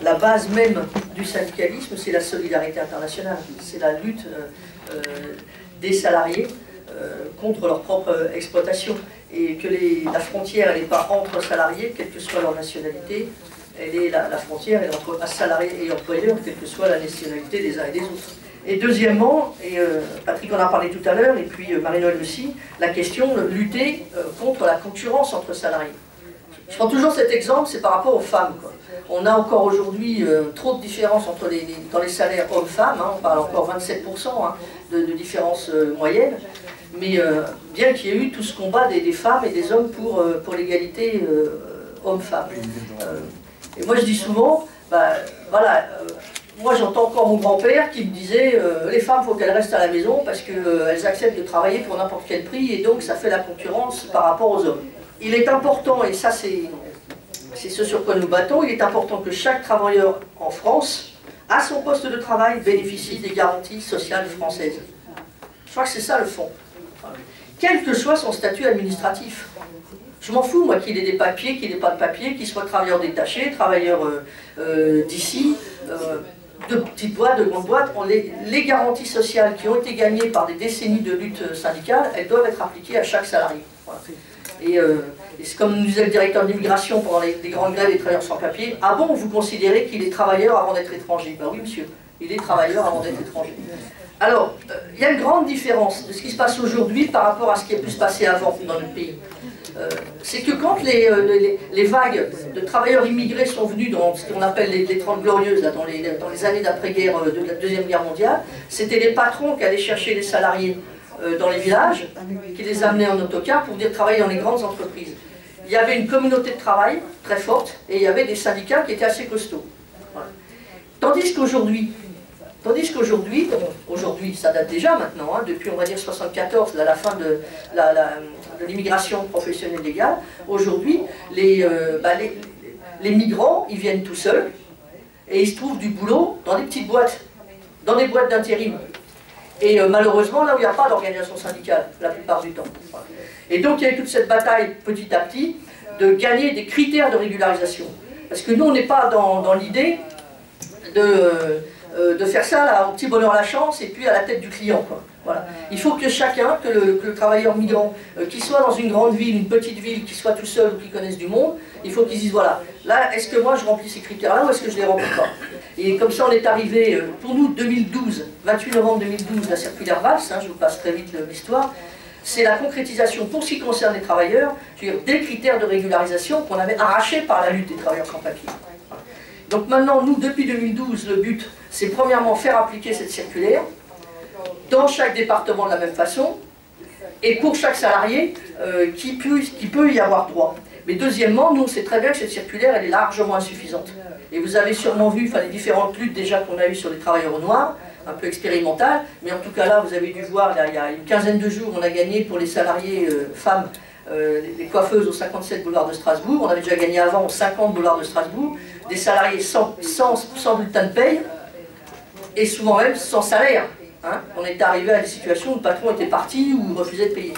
la base même du syndicalisme, c'est la solidarité internationale, c'est la lutte des salariés contre leur propre exploitation. Et que la frontière, elle n'est pas entre salariés, quelle que soit leur nationalité, la frontière est entre salariés et employeurs, quelle que soit la nationalité des uns et des autres. Et deuxièmement, et Patrick en a parlé tout à l'heure, et puis Marie-Noëlle aussi, la question de lutter contre la concurrence entre salariés. Je prends toujours cet exemple, c'est par rapport aux femmes, quoi. On a encore aujourd'hui trop de différences dans les salaires hommes-femmes, hein, on parle encore 27% hein, de différence moyenne, mais bien qu'il y ait eu tout ce combat des femmes et des hommes pour l'égalité hommes-femmes. Et moi je dis souvent, voilà, moi j'entends encore mon grand-père qui me disait les femmes, il faut qu'elles restent à la maison parce qu'elles acceptent de travailler pour n'importe quel prix et donc ça fait la concurrence par rapport aux hommes. Il est important, et ça c'est ce sur quoi nous battons, il est important que chaque travailleur en France, à son poste de travail, bénéficie des garanties sociales françaises. Je crois que c'est ça le fond. Quel que soit son statut administratif. Je m'en fous, moi, qu'il ait des papiers, qu'il n'ait pas de papiers, qu'il soit travailleur détaché, travailleur d'ici, de petites boîtes, de grandes boîtes. Les garanties sociales qui ont été gagnées par des décennies de lutte syndicale, elles doivent être appliquées à chaque salarié. Voilà. Et c'est comme nous disait le directeur de l'immigration pendant les grandes grèves des travailleurs sans papier. Ah bon, vous considérez qu'il est travailleur avant d'être étranger? Ben oui, monsieur, il est travailleur avant d'être étranger. Alors, il y a une grande différence de ce qui se passe aujourd'hui par rapport à ce qui a pu se passer avant dans notre pays. C'est que quand les vagues de travailleurs immigrés sont venus dans ce qu'on appelle les 30 glorieuses, là, dans les années d'après-guerre de la Deuxième Guerre mondiale, c'était les patrons qui allaient chercher les salariés dans les villages, qui les amenaient en autocar pour venir travailler dans les grandes entreprises. Il y avait une communauté de travail très forte et il y avait des syndicats qui étaient assez costauds. Voilà. Tandis qu'aujourd'hui, aujourd'hui ça date déjà maintenant, hein, depuis on va dire 1974, à la fin de l'immigration professionnelle légale, aujourd'hui les migrants ils viennent tout seuls et ils se trouvent du boulot dans des petites boîtes, dans des boîtes d'intérim. Et malheureusement là où il n'y a pas d'organisation syndicale la plupart du temps. Voilà. Et donc il y a eu toute cette bataille petit à petit de gagner des critères de régularisation. Parce que nous on n'est pas dans l'idée de faire ça là, au petit bonheur la chance et puis à la tête du client, quoi. Voilà. Il faut que chacun, que le travailleur migrant, qu'il soit dans une grande ville, une petite ville, qu'il soit tout seul ou qu'il connaisse du monde, il faut qu'il se dise voilà, là est-ce que moi je remplis ces critères-là ou est-ce que je les remplis pas? Et comme ça on est arrivé, pour nous 2012, 28 novembre 2012, la circulaire Valls, hein, je vous passe très vite l'histoire, c'est la concrétisation pour ce qui concerne les travailleurs, des critères de régularisation qu'on avait arrachés par la lutte des travailleurs sans papier. Donc maintenant, nous, depuis 2012, le but, c'est premièrement faire appliquer cette circulaire dans chaque département de la même façon, et pour chaque salarié qui peut y avoir droit. Mais deuxièmement, nous, on sait très bien que cette circulaire, elle est largement insuffisante. Et vous avez sûrement vu les différentes luttes déjà qu'on a eues sur les travailleurs au noir, un peu expérimentales, mais en tout cas là, vous avez dû voir, il y a une quinzaine de jours, on a gagné pour les salariés femmes, les coiffeuses au 57 boulevard de Strasbourg, on avait déjà gagné avant au 50 boulevard de Strasbourg, des salariés sans bulletin de paye, et souvent même sans salaire. Hein. On était arrivé à des situations où le patron était parti ou refusait de payer.